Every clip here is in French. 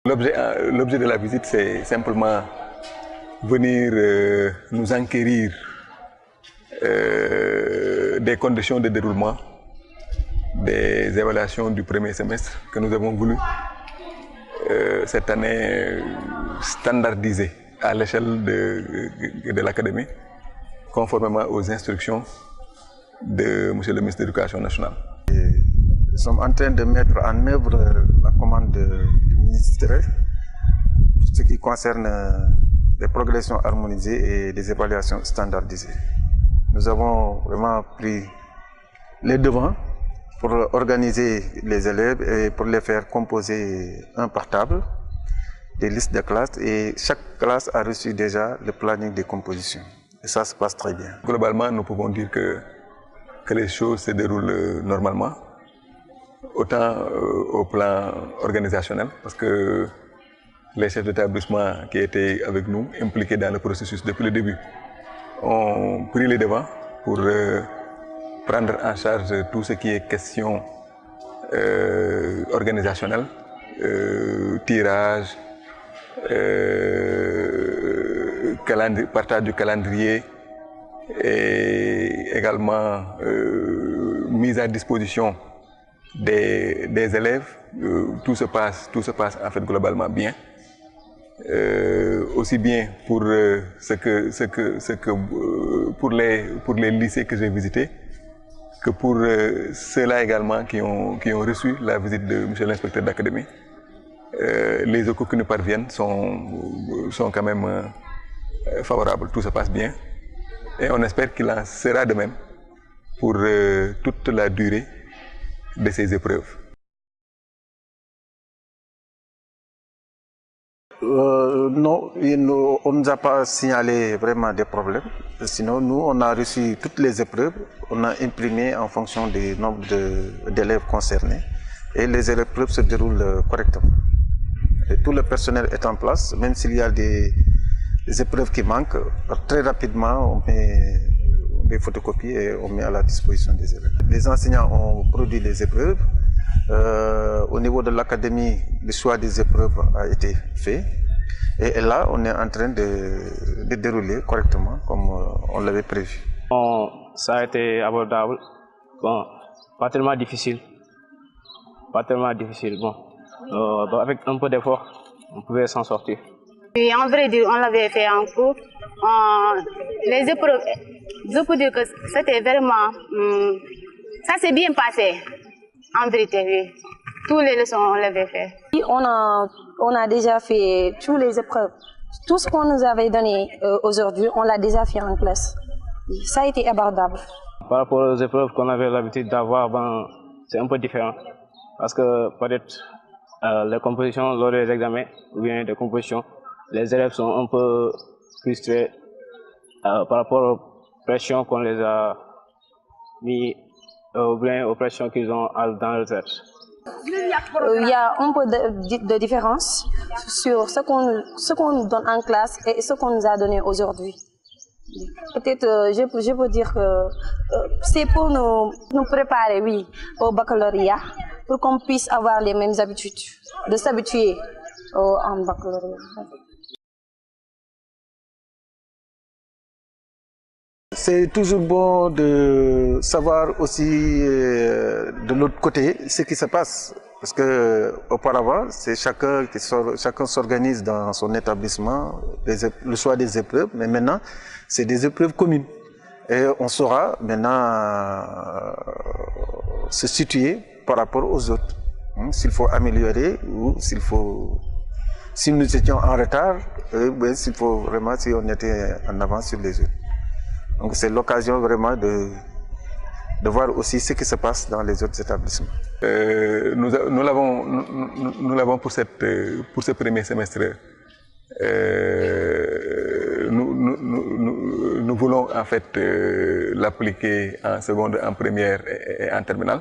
L'objet de la visite, c'est simplement venir nous enquérir des conditions de déroulement des évaluations du premier semestre que nous avons voulu cette année standardiser à l'échelle de l'Académie, conformément aux instructions de M. le ministre de l'Éducation nationale. Nous sommes en train de mettre en œuvre la commande du ministère pour ce qui concerne les progressions harmonisées et des évaluations standardisées. Nous avons vraiment pris les devants pour organiser les élèves et pour les faire composer un par table, des listes de classes, et chaque classe a reçu déjà le planning de composition. Et ça se passe très bien. Globalement, nous pouvons dire que les choses se déroulent normalement, autant au plan organisationnel, parce que les chefs d'établissement qui étaient avec nous, impliqués dans le processus depuis le début, ont pris les devants pour prendre en charge tout ce qui est question organisationnelle, tirage, partage du calendrier et également mise à disposition des élèves. Tout se passe en fait globalement bien. Aussi bien pour pour les lycées que j'ai visités, que pour ceux-là également qui ont reçu la visite de M. l'inspecteur d'académie. Les échos qui nous parviennent sont quand même favorables, tout se passe bien. Et on espère qu'il en sera de même pour toute la durée de ces épreuves. Non, on ne nous a pas signalé vraiment des problèmes. Sinon, nous, on a reçu toutes les épreuves, on a imprimé en fonction du nombre d'élèves concernés. Et les épreuves se déroulent correctement. Et tout le personnel est en place, même s'il y a des épreuves qui manquent, très rapidement, on met des photocopies et on met à la disposition des élèves. Les enseignants ont produit les épreuves. Au niveau de l'académie, le choix des épreuves a été fait. Et là, on est en train de dérouler correctement comme on l'avait prévu. Bon, ça a été abordable. Bon, pas tellement difficile. Pas tellement difficile. Bon, avec un peu d'effort, on pouvait s'en sortir. Et en vrai dire, on l'avait fait en cours. Les épreuves, je peux dire que c'était vraiment... ça s'est bien passé, en vérité, oui. Toutes les leçons, on l'avait fait. On a déjà fait toutes les épreuves. Tout ce qu'on nous avait donné aujourd'hui, on l'a déjà fait en classe. Ça a été abordable. Par rapport aux épreuves qu'on avait l'habitude d'avoir, ben, c'est un peu différent. Parce que peut-être les compositions lors des examens ou bien des compositions, les élèves sont un peu frustrés par rapport aux pressions qu'on les a mis ou bien aux pressions qu'ils ont dans le tête. Il y a un peu de différence sur ce qu'on nous donne en classe et ce qu'on nous a donné aujourd'hui. Peut-être, je peux dire que c'est pour nous préparer, oui, au baccalauréat, pour qu'on puisse avoir les mêmes habitudes, de s'habituer en baccalauréat. C'est toujours bon de savoir aussi de l'autre côté ce qui se passe. Parce qu'auparavant, c'est chacun s'organise dans son établissement, le choix des épreuves, mais maintenant, c'est des épreuves communes. Et on saura maintenant se situer par rapport aux autres. S'il faut améliorer ou si nous étions en retard, s'il faut vraiment, si on était en avance sur les autres. Donc c'est l'occasion vraiment de voir aussi ce qui se passe dans les autres établissements. Nous l'avons pour ce premier semestre. Nous voulons en fait l'appliquer en seconde, en première et en terminale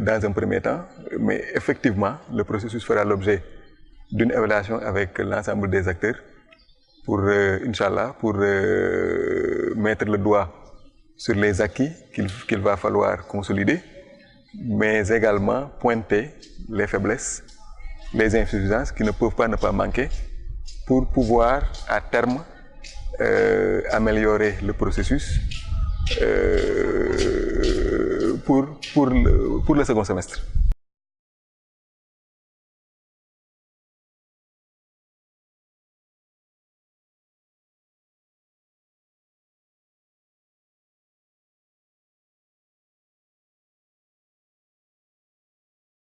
dans un premier temps. Mais effectivement, le processus fera l'objet d'une évaluation avec l'ensemble des acteurs pour, Inch'Allah, pour mettre le doigt sur les acquis qu'il va falloir consolider, mais également pointer les faiblesses les insuffisances qui ne peuvent pas ne pas manquer pour pouvoir à terme améliorer le processus pour le second semestre.